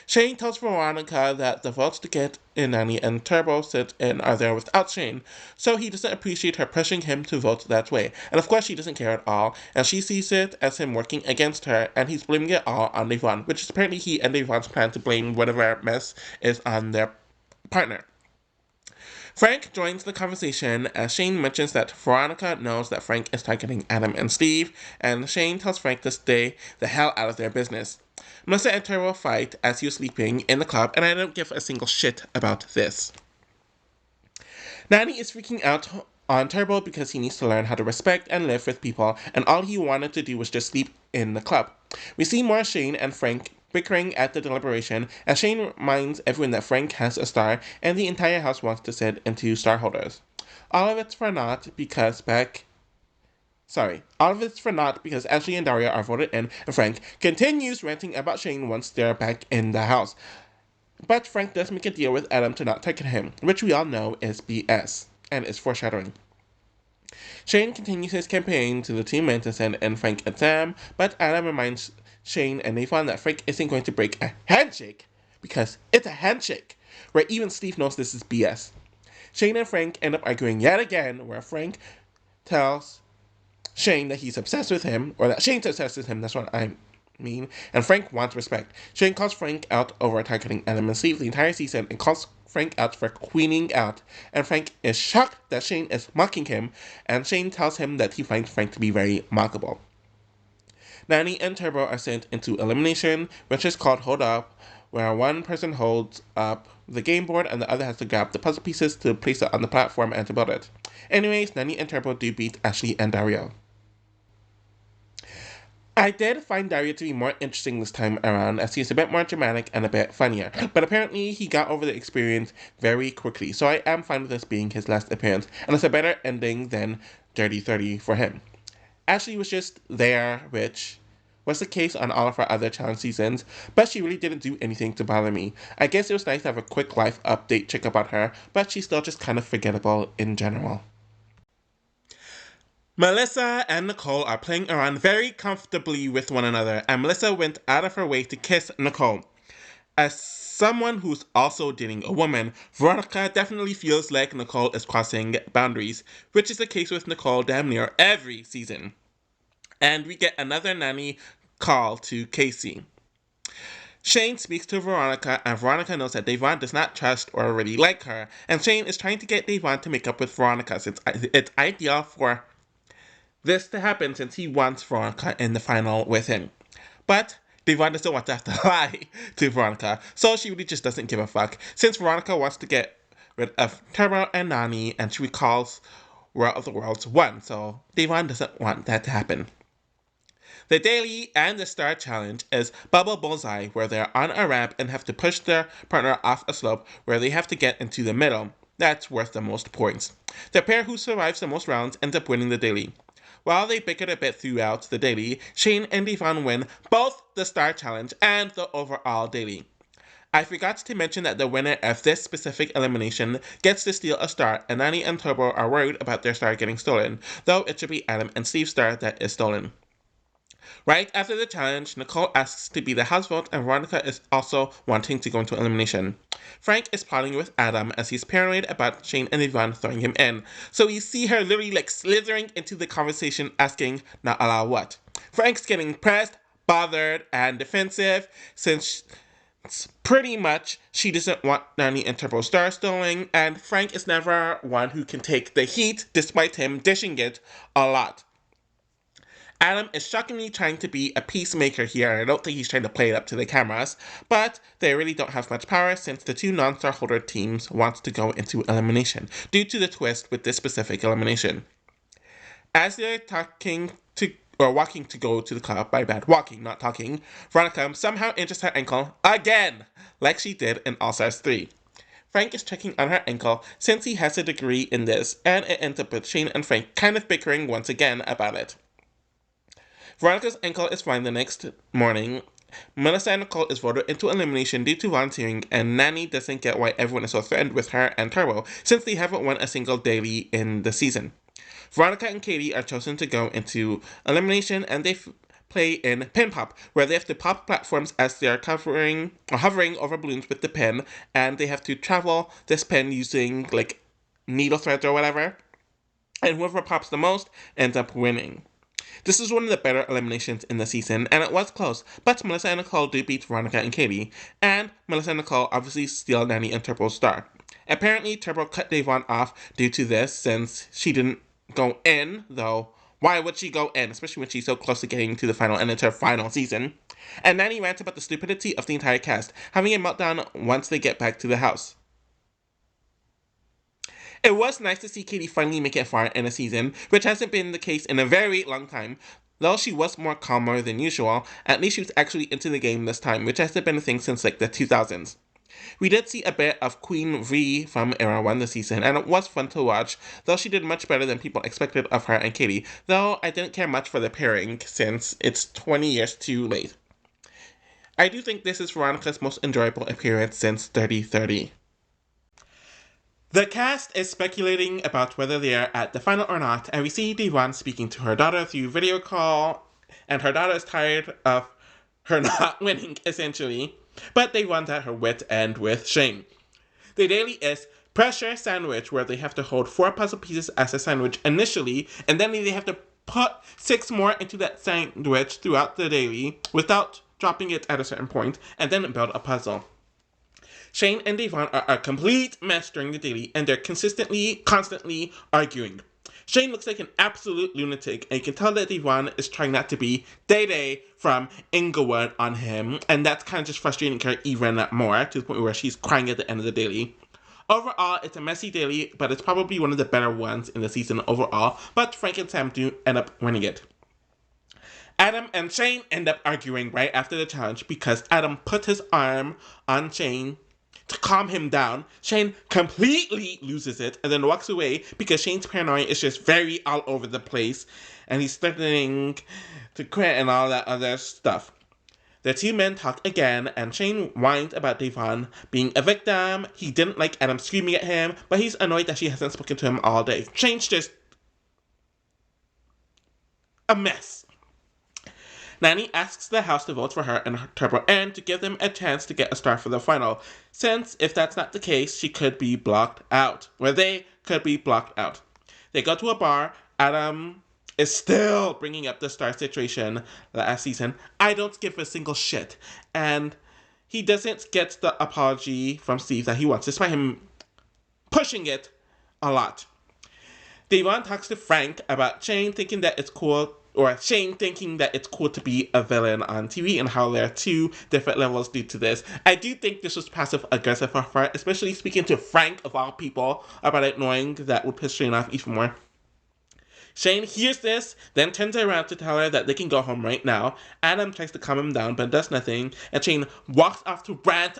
Shane tells Veronica that the votes to get in Nani and Turbo sit in are there without Shane, so he doesn't appreciate her pushing him to vote that way. And of course she doesn't care at all, and she sees it as him working against her, and he's blaming it all on Devon, which is apparently he and Devon's plan to blame whatever mess is on their partner. Frank joins the conversation as Shane mentions that Veronica knows that Frank is targeting Adam and Steve, and Shane tells Frank to stay the hell out of their business. Melissa and Turbo fight as he was sleeping in the club, and I don't give a single shit about this. Nani is freaking out on Turbo because he needs to learn how to respect and live with people, and all he wanted to do was just sleep in the club. We see more Shane and Frank bickering at the deliberation, as Shane reminds everyone that Frank has a star, and the entire house wants to sit into star holders. All of it's for naught because Ashley and Daria are voted in, and Frank continues ranting about Shane once they're back in the house. But Frank does make a deal with Adam to not target him, which we all know is BS. and is foreshadowing. Shane continues his campaign to the two men to send in Frank and Sam, but Adam reminds Shane and Nathan that Frank isn't going to break a handshake because it's a handshake, where even Steve knows this is BS. Shane and Frank end up arguing yet again, where Frank tells Shane that he's obsessed with him, or that Shane's obsessed with him, that's what I mean, and Frank wants respect. Shane calls Frank out over targeting Adam and Steve the entire season and calls Frank out for queening out, and Frank is shocked that Shane is mocking him, and Shane tells him that he finds Frank to be very mockable. Nani and Turbo are sent into elimination, which is called Hold Up, where one person holds up the game board and the other has to grab the puzzle pieces to place it on the platform and to build it. Anyways, Nani and Turbo do beat Ashley and Dario. I did find Dario to be more interesting this time around, as he's a bit more dramatic and a bit funnier, but apparently he got over the experience very quickly, so I am fine with this being his last appearance, and it's a better ending than Dirty 30 for him. Ashley was just there, which was the case on all of our other challenge seasons, but she really didn't do anything to bother me. I guess it was nice to have a quick life update check about her, but she's still just kind of forgettable in general. Melissa and Nicole are playing around very comfortably with one another, and Melissa went out of her way to kiss Nicole. As someone who's also dating a woman, Veronica definitely feels like Nicole is crossing boundaries, which is the case with Nicole damn near every season. And we get another nanny call to Casey. Shane speaks to Veronica, and Veronica knows that Devon does not trust or really like her, and Shane is trying to get Devon to make up with Veronica since it's ideal for this to happen since he wants Veronica in the final with him. But Devon doesn't want to have to lie to Veronica, so she really just doesn't give a fuck. Since Veronica wants to get rid of Turbo and Nani, and she recalls World of the Worlds 1, so Devon doesn't want that to happen. The daily and the star challenge is Bubble Bullseye, where they're on a ramp and have to push their partner off a slope where they have to get into the middle. That's worth the most points. The pair who survives the most rounds ends up winning the daily. While they bickered a bit throughout the daily, Shane and Devon win both the Star Challenge and the overall daily. I forgot to mention that the winner of this specific elimination gets to steal a star, and Nani and Turbo are worried about their star getting stolen, though it should be Adam and Steve's star that is stolen. Right after the challenge, Nicole asks to be the house vote, and Veronica is also wanting to go into elimination. Frank is plotting with Adam as he's paranoid about Shane and Yvonne throwing him in. So we see her literally slithering into the conversation asking, not allow what? Frank's getting pressed, bothered, and defensive since pretty much she doesn't want Nani and Turbo Star stolen, and Frank is never one who can take the heat despite him dishing it a lot. Adam is shockingly trying to be a peacemaker here, and I don't think he's trying to play it up to the cameras, but they really don't have much power since the two non-star holder teams want to go into elimination, due to the twist with this specific elimination. As they're walking to go to the club, my bad, walking, not talking, Veronica somehow injures her ankle again, like she did in All Stars 3. Frank is checking on her ankle since he has a degree in this, and it ends up with Shane and Frank kind of bickering once again about it. Veronica's ankle is fine the next morning. Melissa and Nicole is voted into elimination due to volunteering, and Nani doesn't get why everyone is so threatened with her and Turbo, since they haven't won a single daily in the season. Veronica and Katie are chosen to go into elimination, and they play in Pin Pop, where they have to pop platforms as they are hovering over balloons with the pin, and they have to travel this pin using needle threads or whatever, and whoever pops the most ends up winning. This is one of the better eliminations in the season, and it was close, but Melissa and Nicole do beat Veronica and Katie, and Melissa and Nicole obviously steal Nani and Turbo's star. Apparently, Turbo cut Devon off due to this, since she didn't go in, though why would she go in, especially when she's so close to getting to the final and it's her final season? And Nani rants about the stupidity of the entire cast, having a meltdown once they get back to the house. It was nice to see Katie finally make it far in a season, which hasn't been the case in a very long time. Though she was more calmer than usual, at least she was actually into the game this time, which hasn't been a thing since the 2000s. We did see a bit of Queen V from Era 1 this season, and it was fun to watch, though she did much better than people expected of her and Katie, though I didn't care much for the pairing since it's 20 years too late. I do think this is Veronica's most enjoyable appearance since 3030. The cast is speculating about whether they are at the final or not, and we see Devon speaking to her daughter through video call, and her daughter is tired of her not winning, essentially, but they want at her wit end with Shane. The daily is pressure sandwich, where they have to hold 4 puzzle pieces as a sandwich initially, and then they have to put 6 more into that sandwich throughout the daily without dropping it at a certain point, and then build a puzzle. Shane and Devon are a complete mess during the daily, and they're constantly arguing. Shane looks like an absolute lunatic, and you can tell that Devon is trying not to be Day-Day from Inglewood on him, and that's kind of just frustrating her even more, to the point where she's crying at the end of the daily. Overall, it's a messy daily, but it's probably one of the better ones in the season overall, but Frank and Sam do end up winning it. Adam and Shane end up arguing right after the challenge because Adam put his arm on Shane to calm him down. Shane completely loses it and then walks away because Shane's paranoia is just very all over the place and he's threatening to quit and all that other stuff. The two men talk again, and Shane whines about Devon being a victim. He didn't like Adam screaming at him, but he's annoyed that she hasn't spoken to him all day. Shane's just a mess. Nany asks the house to vote for her and Turbo and to give them a chance to get a star for the final, since if that's not the case, she could be blocked out. Well, they could be blocked out. They go to a bar. Adam is still bringing up the star situation last season. I don't give a single shit. And he doesn't get the apology from Steve that he wants, despite him pushing it a lot. Devon talks to Frank about Shane thinking that it's cool to be a villain on TV and how there are 2 different levels due to this. I do think this was passive aggressive of her, especially speaking to Frank of all people about it, knowing that would piss Shane off even more. Shane hears this, then turns around to tell her that they can go home right now. Adam tries to calm him down, but does nothing, and Shane walks off to rant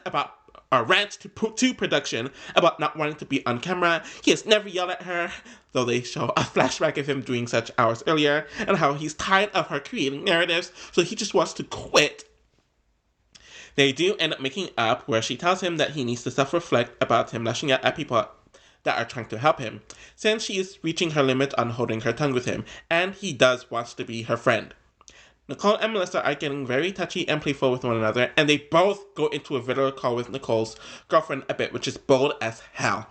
to production about not wanting to be on camera. He has never yelled at her, though they show a flashback of him doing such hours earlier, and how he's tired of her creating narratives, so he just wants to quit. They do end up making up, where she tells him that he needs to self-reflect about him lashing out at people that are trying to help him, since she is reaching her limit on holding her tongue with him, and he does want to be her friend. Nicole and Melissa are getting very touchy and playful with one another, and they both go into a video call with Nicole's girlfriend a bit, which is bold as hell.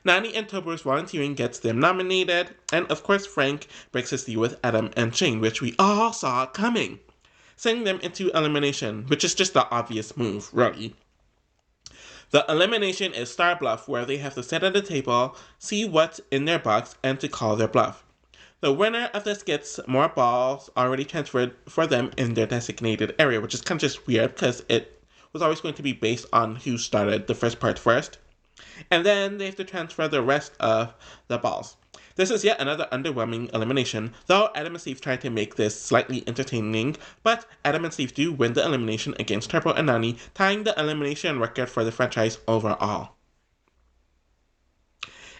Nany and Tober's volunteering gets them nominated, and of course Frank breaks his deal with Adam and Shane, which we all saw coming, sending them into elimination, which is just the obvious move, really. The elimination is Star Bluff, where they have to sit at a table, see what's in their box, and to call their bluff. The winner of this gets more balls already transferred for them in their designated area, which is kind of just weird because it was always going to be based on who started the first part first. And then they have to transfer the rest of the balls. This is yet another underwhelming elimination, though Adam and Steve tried to make this slightly entertaining, but Adam and Steve do win the elimination against Turbo and Nany, tying the elimination record for the franchise overall.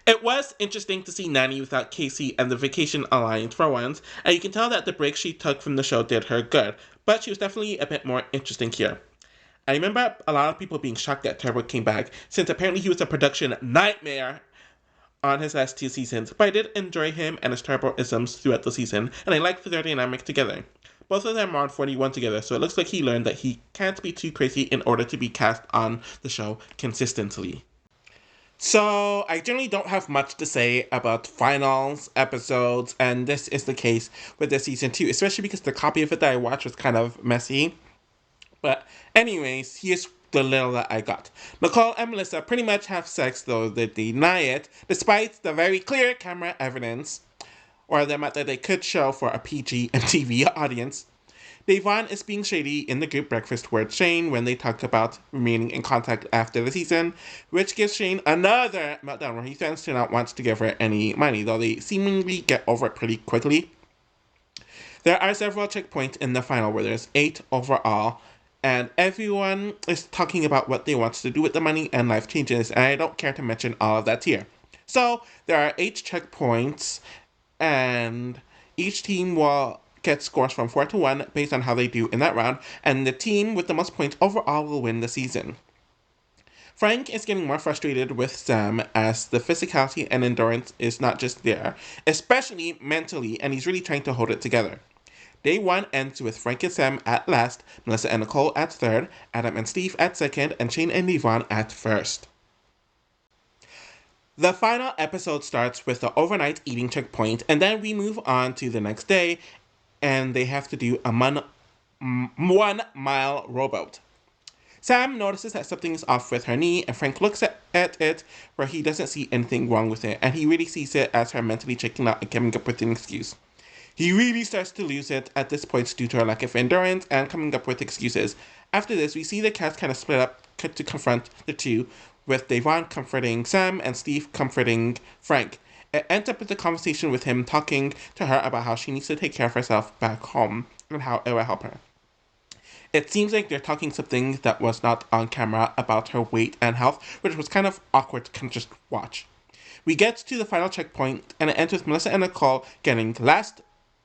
It was interesting to see Nany without Casey and the Vacation Alliance for once, and you can tell that the break she took from the show did her good, but she was definitely a bit more interesting here. I remember a lot of people being shocked that Turbo came back, since apparently he was a production nightmare on his last 2 seasons, but I did enjoy him and his Turbo-isms throughout the season, and I liked their dynamic together. Both of them are on 41 together, so it looks like he learned that he can't be too crazy in order to be cast on the show consistently. So, I generally don't have much to say about finals episodes, and this is the case with this season too, especially because the copy of it that I watched was kind of messy. But anyways, here's the little that I got. Nicole and Melissa pretty much have sex, though they deny it, despite the very clear camera evidence, or the amount that they could show for a PG and TV audience. Devon is being shady in the group breakfast with Shane when they talked about remaining in contact after the season, which gives Shane another meltdown where he threatens to not want to give her any money, though they seemingly get over it pretty quickly. There are several checkpoints in the final where there's 8 overall, and everyone is talking about what they want to do with the money and life changes, and I don't care to mention all of that here. So, there are 8 checkpoints, and each team will get scores from 4 to 1 based on how they do in that round, and the team with the most points overall will win the season. Frank is getting more frustrated with Sam as the physicality and endurance is not just there, especially mentally, and he's really trying to hold it together. Day 1 ends with Frank and Sam at last, Melissa and Nicole at third, Adam and Steve at second, and Shane and Yvonne at first. The final episode starts with the overnight eating checkpoint, and then we move on to the next day, and they have to do a 1 mile rowboat. Sam notices that something is off with her knee, and Frank looks at it where he doesn't see anything wrong with it, and he really sees it as her mentally checking out and coming up with an excuse. He really starts to lose it at this point due to her lack of endurance and coming up with excuses. After this, we see the cast kind of split up to confront the two, with Devon comforting Sam and Steve comforting Frank. It ends up with a conversation with him talking to her about how she needs to take care of herself back home and how it will help her. It seems like they're talking something that was not on camera about her weight and health, which was kind of awkward to just watch. We get to the final checkpoint, and it ends with Melissa and Nicole getting last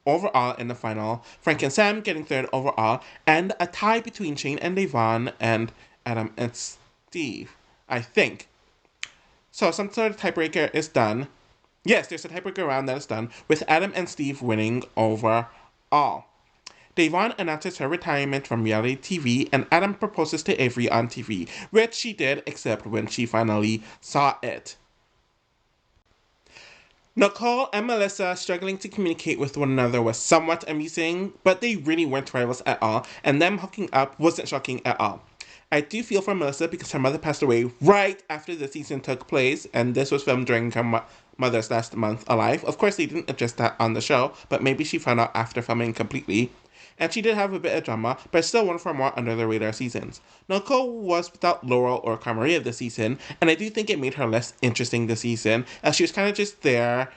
overall in the final, Frank and Sam getting third overall, and a tie between Shane and Devon and Adam and Steve, I think. So some sort of tiebreaker is done. Yes, there's a tiebreaker round that is done, with Adam and Steve winning overall. Devon announces her retirement from reality TV, and Adam proposes to Avery on TV, which she did, except when she finally saw it. Nicole and Melissa struggling to communicate with one another was somewhat amusing, but they really weren't rivals at all, and them hooking up wasn't shocking at all. I do feel for Melissa because her mother passed away right after the season took place, and this was filmed during her mother's last month alive. Of course, they didn't address that on the show, but maybe she found out after filming completely. And she did have a bit of drama, but still one of her more under-the-radar seasons. Nicole was without Laurel or Carmaria this season, and I do think it made her less interesting this season, as she was kind of just there.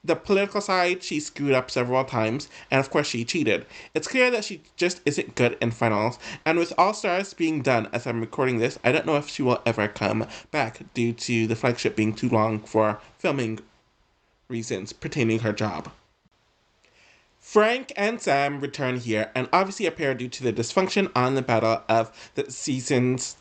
The political side, she screwed up several times, and of course she cheated. It's clear that she just isn't good in finals, and with All Stars being done as I'm recording this, I don't know if she will ever come back due to the flagship being too long for filming reasons pertaining her job. Frank and Sam return here, and obviously appear due to the dysfunction on the battle of the seasons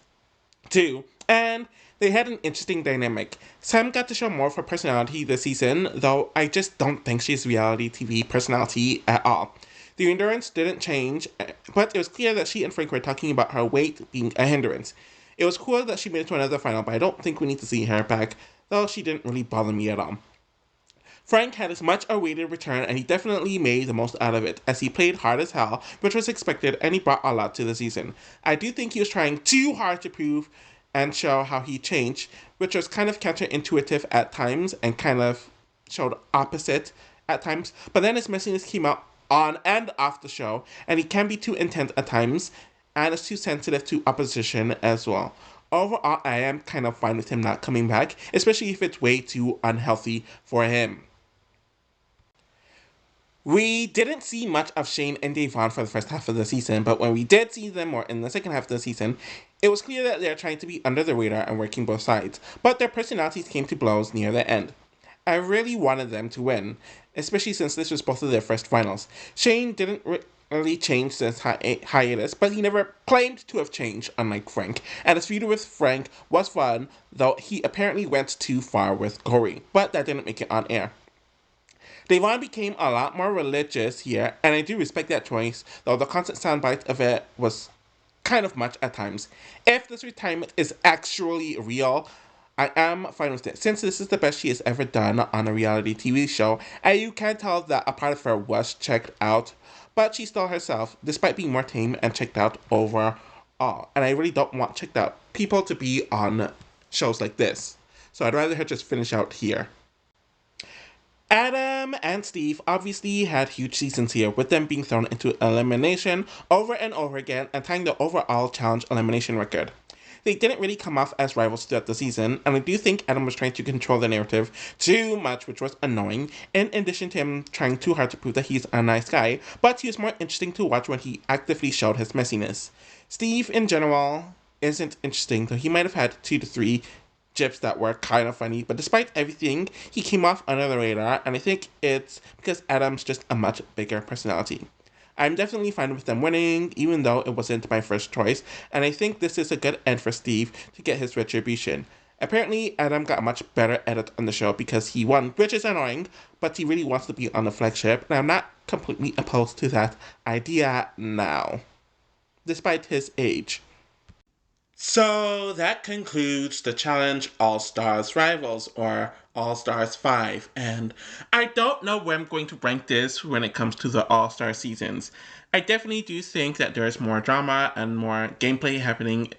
2, and they had an interesting dynamic. Sam got to show more of her personality this season, though I just don't think she's reality TV personality at all. The endurance didn't change, but it was clear that she and Frank were talking about her weight being a hindrance. It was cool that she made it to another final, but I don't think we need to see her back, though she didn't really bother me at all. Frank had his much awaited return, and he definitely made the most out of it, as he played hard as hell, which was expected, and he brought a lot to the season. I do think he was trying too hard to prove and show how he changed, which was kind of counterintuitive at times and kind of showed opposite at times, but then his messiness came out on and off the show, and he can be too intense at times, and is too sensitive to opposition as well. Overall, I am kind of fine with him not coming back, especially if it's way too unhealthy for him. We didn't see much of Shane and Devon for the first half of the season, but when we did see them more in the second half of the season, it was clear that they are trying to be under the radar and working both sides, but their personalities came to blows near the end. I really wanted them to win, especially since this was both of their first finals. Shane didn't really change since hiatus, but he never claimed to have changed, unlike Frank, and his feud with Frank was fun, though he apparently went too far with Corey, but that didn't make it on air. Devon became a lot more religious here, and I do respect that choice, though the constant soundbite of it was kind of much at times. If this retirement is actually real, I am fine with it, since this is the best she has ever done on a reality TV show, and you can tell that a part of her was checked out, but she's still herself, despite being more tame and checked out overall. And I really don't want checked out people to be on shows like this, so I'd rather her just finish out here. Adam and Steve obviously had huge seasons here, with them being thrown into elimination over and over again and tying the overall challenge elimination record. They didn't really come off as rivals throughout the season, and I do think Adam was trying to control the narrative too much, which was annoying, in addition to him trying too hard to prove that he's a nice guy, but he was more interesting to watch when he actively showed his messiness. Steve, in general, isn't interesting, though he might have had 2 to 3 jips that were kind of funny, but despite everything, he came off under the radar, and I think it's because Adam's just a much bigger personality. I'm definitely fine with them winning, even though it wasn't my first choice, and I think this is a good end for Steve to get his retribution. Apparently, Adam got a much better edit on the show because he won, which is annoying, but he really wants to be on the flagship, and I'm not completely opposed to that idea now, despite his age. So that concludes the Challenge All Stars Rivals, or All Stars 5, and I don't know where I'm going to rank this when it comes to the All Star seasons. I definitely do think that there's more drama and more gameplay happening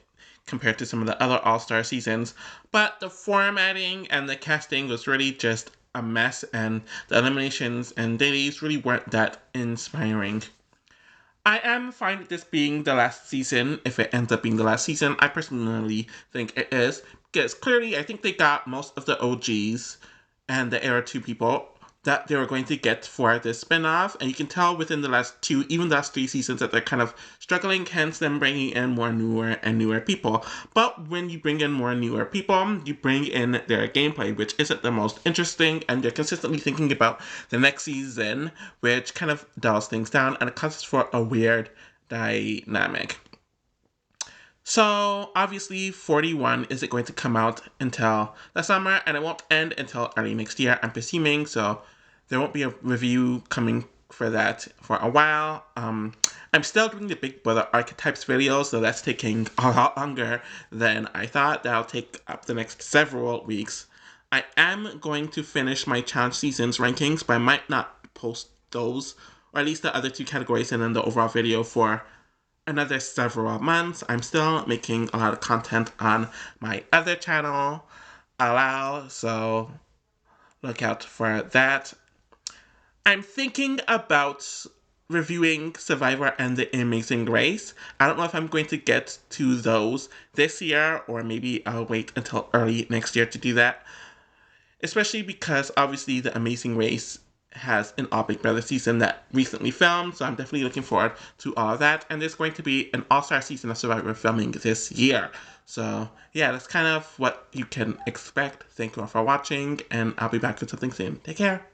compared to some of the other All Star seasons, but the formatting and the casting was really just a mess, and the eliminations and dailies really weren't that inspiring. I am fine with this being the last season if it ends up being the last season. I personally think it is, because clearly I think they got most of the OGs and the Era 2 people that they were going to get for this spin-off, and you can tell within the last two, even the last three seasons, that they're kind of struggling, hence them bringing in more newer and newer people. But when you bring in more newer people, you bring in their gameplay, which isn't the most interesting, and they're consistently thinking about the next season, which kind of dulls things down, and it causes for a weird dynamic. So, obviously, 41 isn't going to come out until the summer, and it won't end until early next year, I'm presuming, so there won't be a review coming for that for a while. I'm still doing the Big Brother Archetypes video, so that's taking a lot longer than I thought. That'll take up the next several weeks. I am going to finish my challenge seasons rankings, but I might not post those, or at least the other two categories and then the overall video for another several months. I'm still making a lot of content on my other channel, Allow, so look out for that. I'm thinking about reviewing Survivor and The Amazing Race. I don't know if I'm going to get to those this year, or maybe I'll wait until early next year to do that. Especially because obviously The Amazing Race has an All Big Brother season that recently filmed, so I'm definitely looking forward to all of that. And there's going to be an all-star season of Survivor filming this year. So yeah, that's kind of what you can expect. Thank you all for watching, and I'll be back with something soon. Take care.